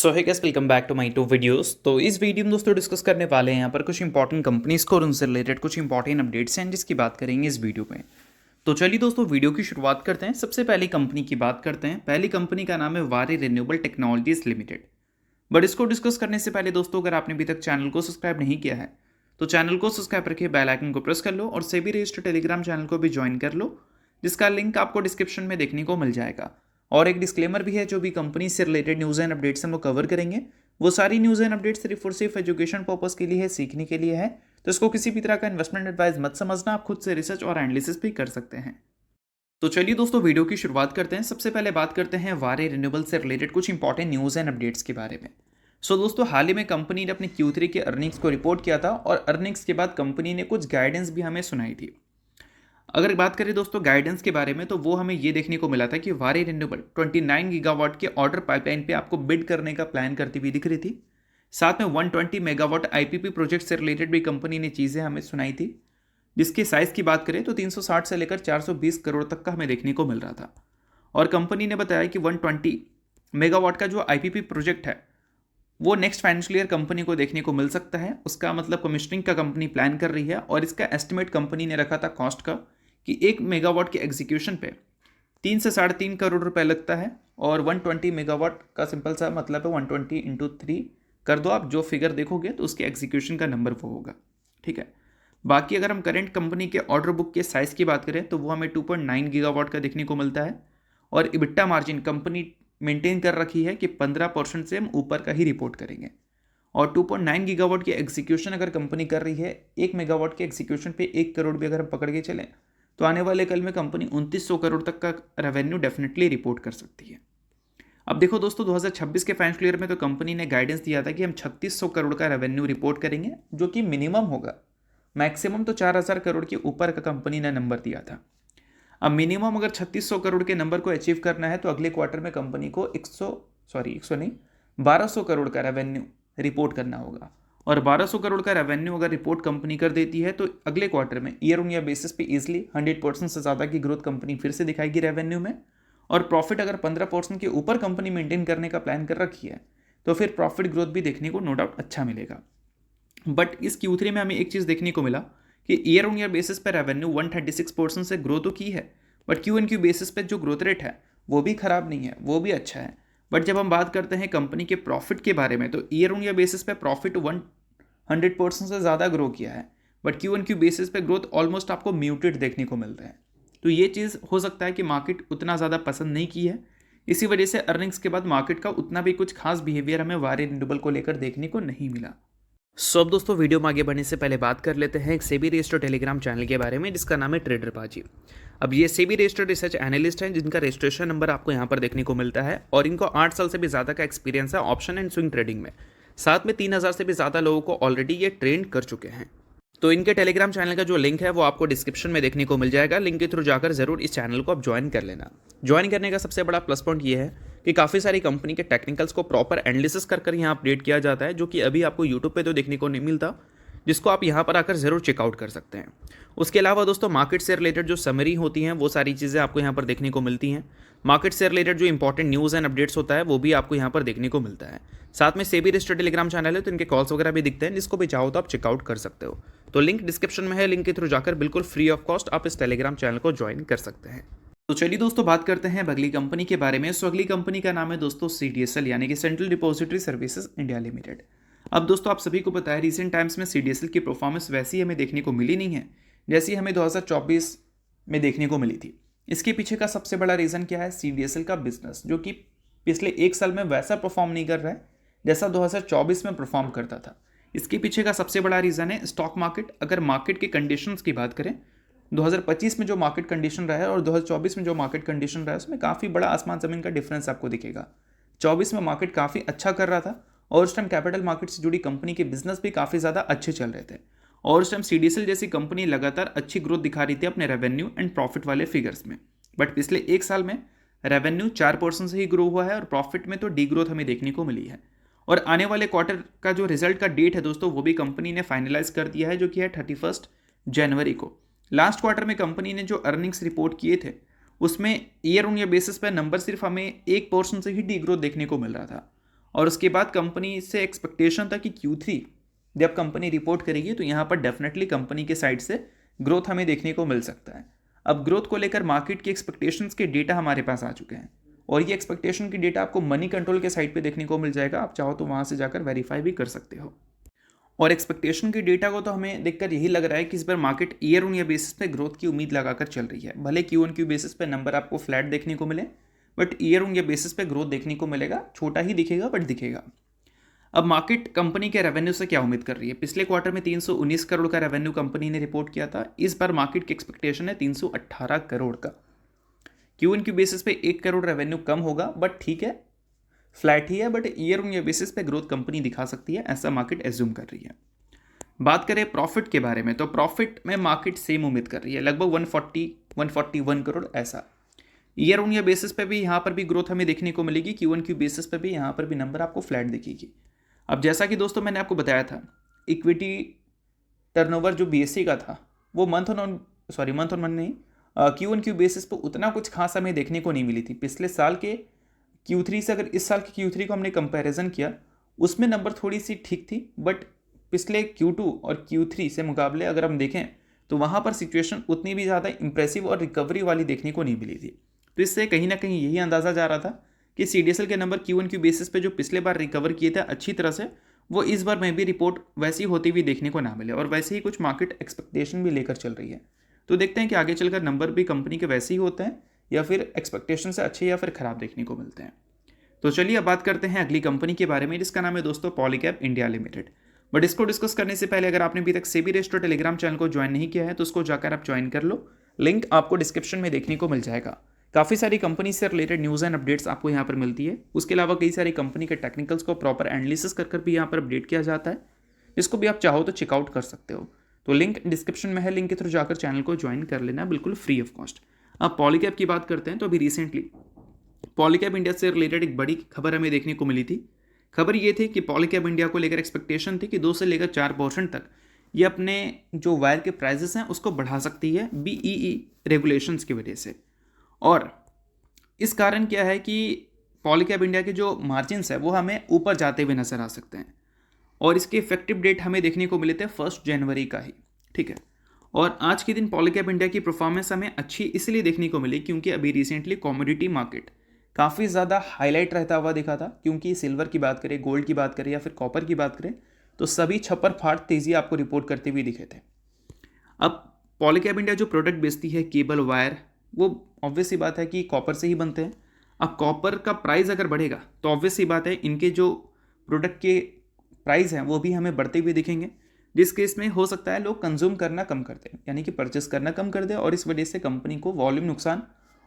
So hi guys, welcome back to my two videos. तो इस video में दोस्तों डिस्कस करने वाले हैं यहाँ पर कुछ इंपॉर्टेंट कंपनीज को और उनसे रिलेटेड कुछ इंपॉर्टेंट अपडेट्स हैं जिसकी बात करेंगे इस वीडियो में। तो चलिए दोस्तों वीडियो की शुरुआत करते हैं। सबसे पहली कंपनी की बात करते हैं। पहली कंपनी का नाम है वारी रिन्यूएबल टेक्नोलॉजीज लिमिटेड। बट इसको डिस्कस करने से पहले दोस्तों, अगर आपने अभी तक चैनल को सब्सक्राइब नहीं किया है तो चैनल को सब्सक्राइब करके बेल आइकन को प्रेस कर लो और सेबी रजिस्टर्ड टेलीग्राम चैनल को भी ज्वाइन कर लो, जिसका लिंक आपको डिस्क्रिप्शन में देखने को मिल जाएगा। और एक डिस्क्लेमर भी है, जो भी कंपनी से रिलेटेड न्यूज़ एंड अपडेट्स हम लोग कवर करेंगे वो सारी न्यूज़ एंड अपडेट सिर्फ और सिर्फ एजुकेशन पर्पस के लिए है, सीखने के लिए है। तो इसको किसी भी तरह का इन्वेस्टमेंट एडवाइस मत समझना, आप खुद से रिसर्च और एनालिसिस भी कर सकते हैं। तो चलिए दोस्तों वीडियो की शुरुआत करते हैं। सबसे पहले बात करते हैं वारी रिन्यूएबल से रिलेटेड कुछ इंपॉर्टेंट न्यूज़ एंड अपडेट्स के बारे में। दोस्तों हाल ही में कंपनी ने अपने Q3 के अर्निंग्स को रिपोर्ट किया था और अर्निंग्स के बाद कंपनी ने कुछ गाइडेंस भी हमें सुनाई थी। अगर बात करें दोस्तों गाइडेंस के बारे में, तो वो हमें ये देखने को मिला था कि वारी रिन्यूएबल 29 गीगावाट के ऑर्डर पाइपलाइन पे आपको बिड करने का प्लान करती हुई दिख रही थी। साथ में 120 मेगावाट आईपीपी प्रोजेक्ट से रिलेटेड भी कंपनी ने चीज़ें हमें सुनाई थी, जिसकी साइज़ की बात करें तो 360 से लेकर 420 करोड़ तक का हमें देखने को मिल रहा था। और कंपनी ने बताया कि 120 मेगावाट का जो आईपीपी प्रोजेक्ट है वो नेक्स्ट फाइनेंशियल ईयर कंपनी को देखने को मिल सकता है। उसका मतलब कमीशनिंग का कंपनी प्लान कर रही है और इसका एस्टिमेट कंपनी ने रखा था कॉस्ट का कि 1 मेगावाट के एग्जीक्यूशन पे 3 से 3.5 करोड़ रुपए लगता है। और 120 मेगावाट का सिंपल सा मतलब है 120 इंटू 3 कर दो, आप जो फिगर देखोगे तो उसके एग्जीक्यूशन का नंबर वो होगा। ठीक है। बाकी अगर हम करंट कंपनी के ऑर्डर बुक के साइज़ की बात करें तो वो हमें 2.9 गीगावाट का देखने को मिलता है। और इबिट्टा मार्जिन कंपनी मेंटेन कर रखी है कि 15% से हम ऊपर का ही रिपोर्ट करेंगे। और 2.9 गीगावाट की एग्जीक्यूशन अगर कंपनी कर रही है, 1 मेगावाट के एग्जीक्यूशन पे 1 करोड़ भी अगर हम पकड़ के चलें तो आने वाले कल में कंपनी 2900 करोड़ तक का रेवेन्यू डेफिनेटली रिपोर्ट कर सकती है। अब देखो दोस्तों, 2026 के फाइनेंशियल ईयर में तो कंपनी ने गाइडेंस दिया था कि हम 3600 करोड़ का रेवेन्यू रिपोर्ट करेंगे, जो कि मिनिमम होगा। मैक्सिमम तो 4000 करोड़ के ऊपर का कंपनी ने नंबर दिया था। अब मिनिमम अगर 3600 करोड़ के नंबर को अचीव करना है तो अगले क्वार्टर में कंपनी को 1200 करोड़ का रेवेन्यू रिपोर्ट करना होगा। और 1200 करोड़ का रेवेन्यू अगर रिपोर्ट कंपनी कर देती है तो अगले क्वार्टर में ईयर ऑन ईयर बेसिस पे इजीली 100% से ज़्यादा की ग्रोथ कंपनी फिर से दिखाएगी रेवेन्यू में। और प्रॉफिट अगर 15% के ऊपर कंपनी मेंटेन करने का प्लान कर रखी है तो फिर प्रॉफिट ग्रोथ भी देखने को नो डाउट अच्छा मिलेगा। बट इस Q3 में हमें एक चीज़ देखने को मिला कि ईयर ऑन ईयर बेसिस पर रेवेन्यू 136% से ग्रो तो की है, बट Q&Q बेसिस पे जो ग्रोथ रेट है वो भी खराब नहीं है, वो भी अच्छा है। बट जब हम बात करते हैं कंपनी के प्रॉफिट के बारे में तो ईयर ऑन ईयर बेसिस पे प्रॉफिट 100% से ज़्यादा ग्रो किया है, बट Q&Q बेसिस पे ग्रोथ ऑलमोस्ट आपको म्यूटेड देखने को मिल रहा है। तो ये चीज़ हो सकता है कि मार्केट उतना ज़्यादा पसंद नहीं की है, इसी वजह से अर्निंग्स के बाद मार्केट का उतना भी कुछ खास बिहेवियर हमें वारी रिन्यूएबल को लेकर देखने को नहीं मिला। अब दोस्तों वीडियो में आगे बढ़ने से पहले बात कर लेते हैं एक सेबी रजिस्टर्ड टेलीग्राम चैनल के बारे में, जिसका नाम है ट्रेडर बाजी। अब ये सेबी रजिस्टर्ड रिसर्च एनालिस्ट हैं, जिनका रजिस्ट्रेशन नंबर आपको यहाँ पर देखने को मिलता है और इनको 8 साल से भी ज़्यादा का एक्सपीरियंस है ऑप्शन एंड स्विंग ट्रेडिंग में। साथ में 3000 से भी ज़्यादा लोगों को ऑलरेडी ये ट्रेन कर चुके हैं। तो इनके टेलीग्राम चैनल का जो लिंक है वो आपको डिस्क्रिप्शन में देखने को मिल जाएगा। लिंक के थ्रू जाकर जरूर इस चैनल को आप ज्वाइन कर लेना। ज्वाइन करने का सबसे बड़ा प्लस पॉइंट ये है कि काफ़ी सारी कंपनी के टेक्निकल्स को प्रॉपर एनालिसिस कर यहाँ अपडेट किया जाता है, जो कि अभी आपको यूट्यूब पे तो देखने को नहीं मिलता, जिसको आप यहाँ पर आकर जरूर चेकआउट कर सकते हैं। उसके अलावा दोस्तों मार्केट से रिलेटेड जो समरी होती हैं वो सारी चीज़ें आपको यहाँ पर देखने को मिलती हैं। मार्केट से रिलेटेड जो इंपॉर्टेंट न्यूज़ एंड अपडेट्स होता है वो भी आपको यहाँ पर देखने को मिलता है। साथ में सेबी रजिस्टर्ड टेलीग्राम चैनल है तो इनके कॉल्स वगैरह भी दिखते हैं, जिसको भी चाहो तो आप चेकआउट कर सकते हो। तो लिंक डिस्क्रिप्शन में है, लिंक के थ्रू जाकर बिल्कुल फ्री ऑफ कॉस्ट आप इस टेलीग्राम चैनल को ज्वाइन कर सकते हैं। तो चलिए दोस्तों बात करते हैं अगली कंपनी के बारे में। अगली कंपनी का नाम है दोस्तों CDSL, यानी कि central depository services India limited. अब दोस्तों आप सभी को पता है रिसेंट टाइम्स में CDSL की परफॉर्मेंस वैसी हमें देखने को मिली नहीं है जैसी हमें 2024 में देखने को मिली थी। इसके पीछे का सबसे बड़ा रीज़न क्या है? CDSL का बिजनेस, जो कि पिछले 1 साल में वैसा परफॉर्म नहीं कर रहा है जैसा 2024 में परफॉर्म करता था। इसके पीछे का सबसे बड़ा रीज़न है स्टॉक मार्केट। अगर मार्केट के कंडीशंस की बात करें, 2025 में जो मार्केट कंडीशन रहा है और 2024 में जो मार्केट कंडीशन रहा है उसमें काफ़ी बड़ा आसमान ज़मीन का डिफरेंस आपको दिखेगा। 24 में मार्केट काफ़ी अच्छा कर रहा था और उस टाइम कैपिटल मार्केट से जुड़ी कंपनी के बिजनेस भी काफ़ी ज़्यादा अच्छे चल रहे थे और उस टाइम CDSL जैसी कंपनी लगातार अच्छी ग्रोथ दिखा रही थी अपने रेवेन्यू एंड प्रॉफिट वाले फिगर्स में। बट पिछले 1 साल में रेवेन्यू 4% से ही ग्रो हुआ है और प्रॉफिट में तो डी ग्रोथ हमें देखने को मिली है। और आने वाले क्वार्टर का जो रिजल्ट का डेट है दोस्तों वो भी कंपनी ने फाइनलाइज कर दिया है, जो कि है 31 जनवरी को। लास्ट क्वार्टर में कंपनी ने जो अर्निंग्स रिपोर्ट किए थे उसमें ईयर ऑन ईयर बेसिस पर नंबर सिर्फ हमें 1% से ही डी ग्रोथ देखने को मिल रहा था और उसके बाद कंपनी से एक्सपेक्टेशन था कि Q3 जब कंपनी रिपोर्ट करेगी तो यहाँ पर डेफिनेटली कंपनी के साइड से ग्रोथ हमें देखने को मिल सकता है। अब ग्रोथ को लेकर मार्केट की एक्सपेक्टेशंस के डेटा हमारे पास आ चुके हैं और ये एक्सपेक्टेशन की डेटा आपको मनी कंट्रोल के साइट पे देखने को मिल जाएगा, आप चाहो तो वहाँ से जाकर वेरीफाई भी कर सकते हो। और एक्सपेक्टेशन की डेटा को तो हमें देखकर यही लग रहा है कि इस बार market year on year basis पे ग्रोथ की उम्मीद लगाकर चल रही है। भले क्यू ऑन क्यू बेसिस पे नंबर आपको फ्लैट देखने को मिले, but year on year basis पे ग्रोथ देखने को मिलेगा, छोटा ही दिखेगा बट दिखेगा। अब मार्केट कंपनी के रेवेन्यू से क्या उम्मीद कर रही है? पिछले क्वार्टर में 319 करोड़ का रेवेन्यू कंपनी ने रिपोर्ट किया था। इस बार मार्केट की एक्सपेक्टेशन है 318 करोड़ का। क्यू एन क्यू बेसिस पे 1 करोड़ रेवेन्यू कम होगा, बट ठीक है, फ्लैट ही है, but year on year basis पे ग्रोथ कंपनी दिखा सकती है, ऐसा मार्केट एज्यूम कर रही है। बात करें प्रॉफिट के बारे में, तो प्रॉफिट में मार्केट सेम उम्मीद कर रही है, लगभग 141 करोड़ ऐसा। ईयर ऑन ईयर बेसिस पे भी यहाँ पर भी ग्रोथ हमें देखने को मिलेगी, क्यू एन क्यू बेसिस पे भी यहाँ पर भी नंबर आपको फ्लैट दिखेगी। अब जैसा कि दोस्तों मैंने आपको बताया था, इक्विटी टर्नओवर जो बीएससी का था वो मंथ ऑन मंथ नहीं, क्यू एन क्यू बेसिस पर उतना कुछ खास हमें देखने को नहीं मिली थी। पिछले साल के Q3 से अगर इस साल के Q3 को हमने कंपैरिजन किया, उसमें नंबर थोड़ी सी ठीक थी, बट पिछले Q2 और Q3 से मुकाबले अगर हम देखें तो वहाँ पर सिचुएशन उतनी भी ज़्यादा इंप्रेसिव और रिकवरी वाली देखने को नहीं मिली थी। तो इससे कहीं ना कहीं यही अंदाज़ा जा रहा था कि CDSL के number Q N Q basis पे जो पिछले बार रिकवर किए थे अच्छी तरह से, वो इस बार में भी रिपोर्ट वैसी होती हुई देखने को ना मिले, और वैसे ही कुछ मार्केट एक्सपेक्टेशन भी लेकर चल रही है। तो देखते हैं कि आगे चलकर नंबर भी कंपनी के वैसे ही होते हैं या फिर एक्सपेक्टेशन से अच्छे या फिर खराब देखने को मिलते हैं। तो चलिए अब बात करते हैं अगली कंपनी के बारे में, जिसका नाम है दोस्तों पॉलीकैब इंडिया लिमिटेड। बट इसको डिस्कस करने से पहले अगर आपने अभी तक सेबी रजिस्टर्ड टेलीग्राम चैनल को ज्वाइन नहीं किया है तो उसको जाकर आप ज्वाइन कर लो, लिंक आपको डिस्क्रिप्शन में देखने को मिल जाएगा। काफ़ी सारी कंपनी से रिलेटेड न्यूज़ एंड अपडेट्स आपको यहाँ पर मिलती है। उसके अलावा कई सारी कंपनी के टेक्निकल्स को प्रॉपर एनालिसिस कर भी यहाँ पर अपडेट किया जाता है, जिसको भी आप चाहो तो चेकआउट कर सकते हो। तो लिंक डिस्क्रिप्शन में है, लिंक के थ्रू जाकर चैनल को ज्वाइन कर लेना, बिल्कुल फ्री ऑफ कॉस्ट। अब पॉलीकैब की बात करते हैं तो अभी रिसेंटली पॉलीकैब इंडिया से रिलेटेड एक बड़ी खबर हमें देखने को मिली थी। खबर ये थी कि पॉलीकैब इंडिया को लेकर एक्सपेक्टेशन थी कि 2 से लेकर 4% तक ये अपने जो वायर के प्राइजेस हैं उसको बढ़ा सकती है BEE रेगुलेशंस की वजह से। और इस कारण क्या है कि पॉलीकैब इंडिया के जो मार्जिन्स है वो हमें ऊपर जाते हुए नजर आ सकते हैं, और इसके इफेक्टिव डेट हमें देखने को मिले थे 1 जनवरी का ही, ठीक है। और आज के दिन पॉलीकैब इंडिया की परफॉर्मेंस हमें अच्छी इसलिए देखने को मिली क्योंकि अभी रिसेंटली कमोडिटी मार्केट काफ़ी ज़्यादा हाईलाइट रहता हुआ दिखा था, क्योंकि सिल्वर की बात करें, गोल्ड की बात करें या फिर कॉपर की बात करें तो सभी छप्पर फाड़ तेज़ी आपको रिपोर्ट करते हुए दिखे थे। अब पॉलीकैब इंडिया जो प्रोडक्ट बेचती है केबल वायर, वो ऑब्वियस सी बात है कि कॉपर से ही बनते हैं। अब कॉपर का प्राइस अगर बढ़ेगा तो ऑब्वियस सी बात है इनके जो प्रोडक्ट के प्राइस हैं वो भी हमें बढ़ते हुए दिखेंगे, जिस केस में हो सकता है लोग कंज्यूम करना कम कर दें, यानी कि परचेस करना कम कर दें, और इस वजह से कंपनी को वॉल्यूम नुकसान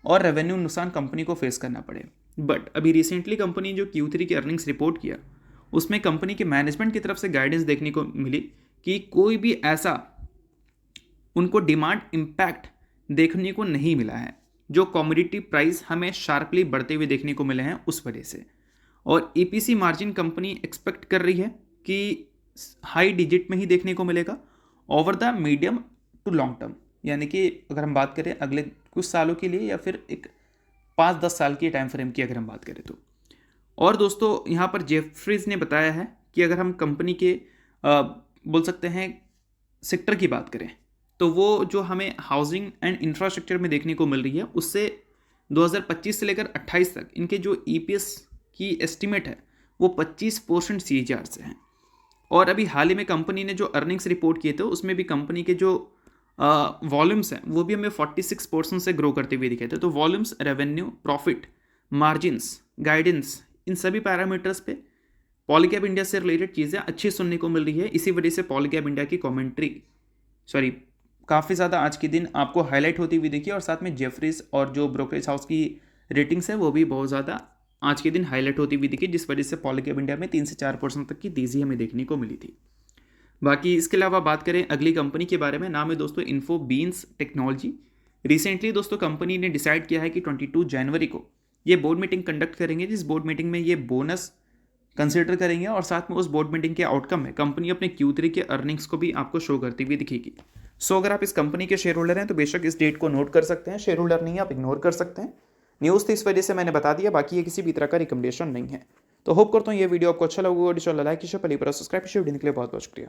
और रेवेन्यू नुकसान कंपनी को फेस करना पड़े। बट अभी रिसेंटली कंपनी जो Q3 की अर्निंग्स रिपोर्ट किया उसमें कंपनी के मैनेजमेंट की तरफ से गाइडेंस देखने को मिली कि कोई भी ऐसा उनको डिमांड इम्पैक्ट देखने को नहीं मिला है जो कमोडिटी प्राइस हमें शार्पली बढ़ते हुए देखने को मिले हैं उस वजह से। और EPC मार्जिन कंपनी एक्सपेक्ट कर रही है कि हाई डिजिट में ही देखने को मिलेगा over the medium to long term, यानी कि अगर हम बात करें अगले कुछ सालों के लिए या फिर एक 5-10 साल की टाइम फ्रेम की अगर हम बात करें तो। और दोस्तों यहाँ पर जेफरीज ने बताया है कि अगर हम कंपनी के बोल सकते हैं सेक्टर की बात करें तो वो जो हमें हाउसिंग एंड इंफ्रास्ट्रक्चर में देखने को मिल रही है उससे 2025 से लेकर 28 तक इनके जो EPS की एस्टिमेट है वो 25% CAGR से है। और अभी हाल ही में कंपनी ने जो अर्निंग्स रिपोर्ट किए थे उसमें भी कंपनी के जो वॉल्यूम्स हैं वो भी हमें 46% से ग्रो करते हुए दिखे थे। तो volumes, revenue, profit, margins, guidance, इन सभी पैरामीटर्स पे पॉलीकैब इंडिया से रिलेटेड चीज़ें अच्छी सुनने को मिल रही है। इसी वजह से पॉलीकैब इंडिया की कमेंट्री काफ़ी ज़्यादा आज के दिन आपको हाईलाइट होती हुई दिखी, और साथ में जेफरीज और जो ब्रोकरेज हाउस की रेटिंग्स है वो भी बहुत ज़्यादा आज के दिन हाईलाइट होती हुई दिखी, जिस वजह से पॉलीकैब इंडिया में 3 से 4% तक की तेज़ी हमें देखने को मिली थी। बाकी इसके अलावा बात करें अगली कंपनी के बारे में, नाम है दोस्तों इन्फोबीन्स टेक्नोलॉजी। रिसेंटली दोस्तों कंपनी ने डिसाइड किया है कि 22 जनवरी को ये बोर्ड मीटिंग कंडक्ट करेंगे, जिस बोर्ड मीटिंग में ये बोनस कंसिडर करेंगे, और साथ में उस बोर्ड मीटिंग के आउटकम में कंपनी अपने Q3 के अर्निंग्स को भी आपको शो करती हुई दिखेगी। सो अगर आप इस कंपनी के शेयर होल्डर हैं तो बेशक इस डेट को नोट कर सकते हैं, शेयर होल्डर नहीं आप इग्नोर कर सकते हैं। न्यूज़ थी इस वजह से मैंने बता दिया, बाकी ये किसी भी तरह का रिकमेंडेशन नहीं है। तो होप करता हूँ ये वीडियो आपको अच्छा लगा होगा। चलो लाइक कीजिए, पहले सब्सक्राइब कीजिए। वीडियो के लिए बहुत बहुत शुक्रिया।